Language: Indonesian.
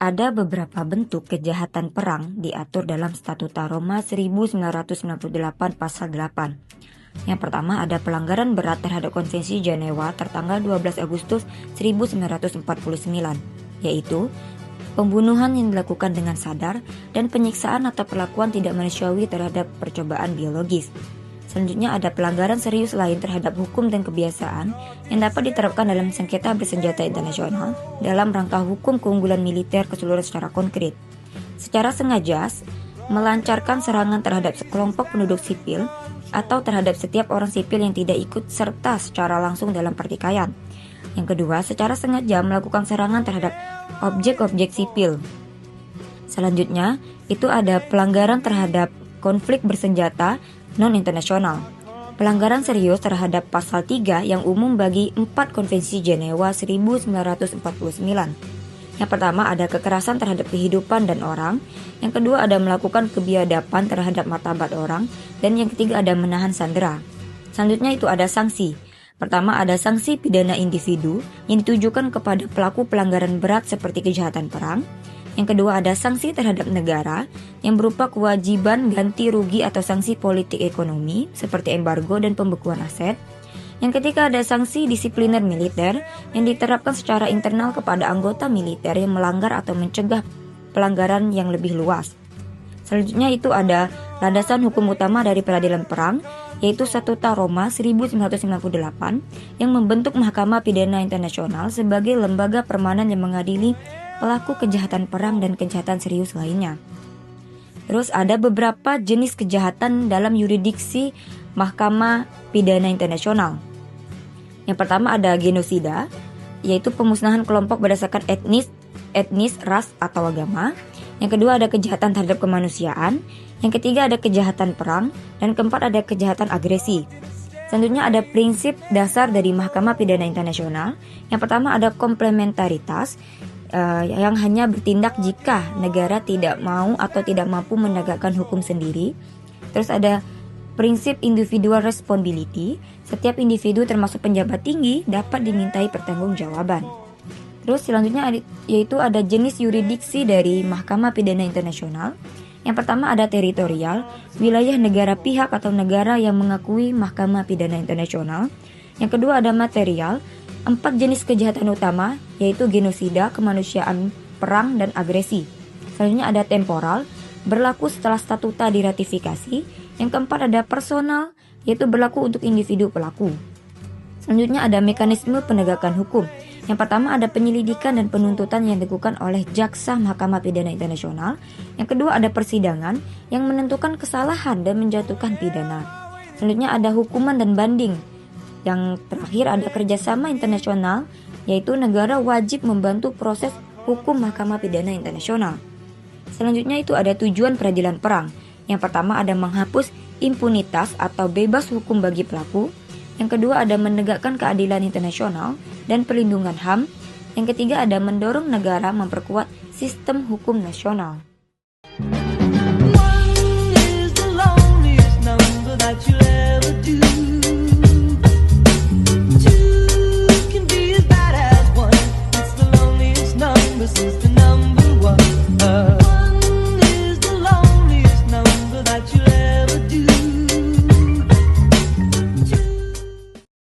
Ada beberapa bentuk kejahatan perang diatur dalam Statuta Roma 1998 pasal 8. Yang pertama ada pelanggaran berat terhadap Konvensi Jenewa tertanggal 12 Agustus 1949, yaitu pembunuhan yang dilakukan dengan sadar dan penyiksaan atau perlakuan tidak manusiawi terhadap percobaan biologis. Selanjutnya ada pelanggaran serius lain terhadap hukum dan kebiasaan yang dapat diterapkan dalam sengketa bersenjata internasional dalam rangka hukum keunggulan militer keseluruhan secara konkret. Secara sengaja melancarkan serangan terhadap sekelompok penduduk sipil atau terhadap setiap orang sipil yang tidak ikut serta secara langsung dalam pertikaian. Yang kedua, secara sengaja melakukan serangan terhadap objek-objek sipil. Selanjutnya, itu ada pelanggaran terhadap konflik bersenjata non-internasional. Pelanggaran serius terhadap pasal 3 yang umum bagi 4 Konvensi Jenewa 1949. Yang pertama ada kekerasan terhadap kehidupan dan orang. Yang kedua ada melakukan kebiadaban terhadap martabat orang. Dan yang ketiga ada menahan sandera. Selanjutnya itu ada sanksi. Pertama ada sanksi pidana individu yang ditujukan kepada pelaku pelanggaran berat seperti kejahatan perang. Yang kedua ada sanksi terhadap negara yang berupa kewajiban ganti rugi atau sanksi politik ekonomi seperti embargo dan pembekuan aset. Yang ketiga ada sanksi disipliner militer yang diterapkan secara internal kepada anggota militer yang melanggar atau mencegah pelanggaran yang lebih luas. Selanjutnya itu ada landasan hukum utama dari peradilan perang, yaitu Statuta Roma 1998 yang membentuk Mahkamah Pidana Internasional sebagai lembaga permanen yang mengadili pelaku kejahatan perang dan kejahatan serius lainnya. Terus ada beberapa jenis kejahatan dalam yurisdiksi Mahkamah Pidana Internasional. Yang pertama ada genosida, yaitu pemusnahan kelompok berdasarkan etnis, ras, atau agama. Yang kedua ada kejahatan terhadap kemanusiaan. Yang ketiga ada kejahatan perang. Dan keempat ada kejahatan agresi. Selanjutnya ada prinsip dasar dari Mahkamah Pidana Internasional. Yang pertama ada komplementaritas, yang hanya bertindak jika negara tidak mau atau tidak mampu menegakkan hukum sendiri. Terus ada prinsip individual responsibility, setiap individu termasuk penjabat tinggi dapat dimintai pertanggungjawaban. Terus selanjutnya yaitu ada jenis yurisdiksi dari Mahkamah Pidana Internasional. Yang pertama ada teritorial, wilayah negara pihak atau negara yang mengakui Mahkamah Pidana Internasional. Yang kedua ada material, 4 jenis kejahatan utama yaitu genosida, kemanusiaan, perang, dan agresi. Selanjutnya ada temporal, berlaku setelah statuta diratifikasi. Yang keempat ada personal, yaitu berlaku untuk individu pelaku. Selanjutnya ada mekanisme penegakan hukum. Yang pertama ada penyelidikan dan penuntutan yang dilakukan oleh jaksa Mahkamah Pidana Internasional. Yang kedua ada persidangan yang menentukan kesalahan dan menjatuhkan pidana. Selanjutnya ada hukuman dan banding. Yang terakhir ada kerjasama internasional, yaitu negara wajib membantu proses hukum Mahkamah Pidana Internasional. Selanjutnya itu ada tujuan peradilan perang. Yang pertama ada menghapus impunitas atau bebas hukum bagi pelaku. Yang kedua ada menegakkan keadilan internasional dan perlindungan HAM. Yang ketiga ada mendorong negara memperkuat sistem hukum nasional. Since the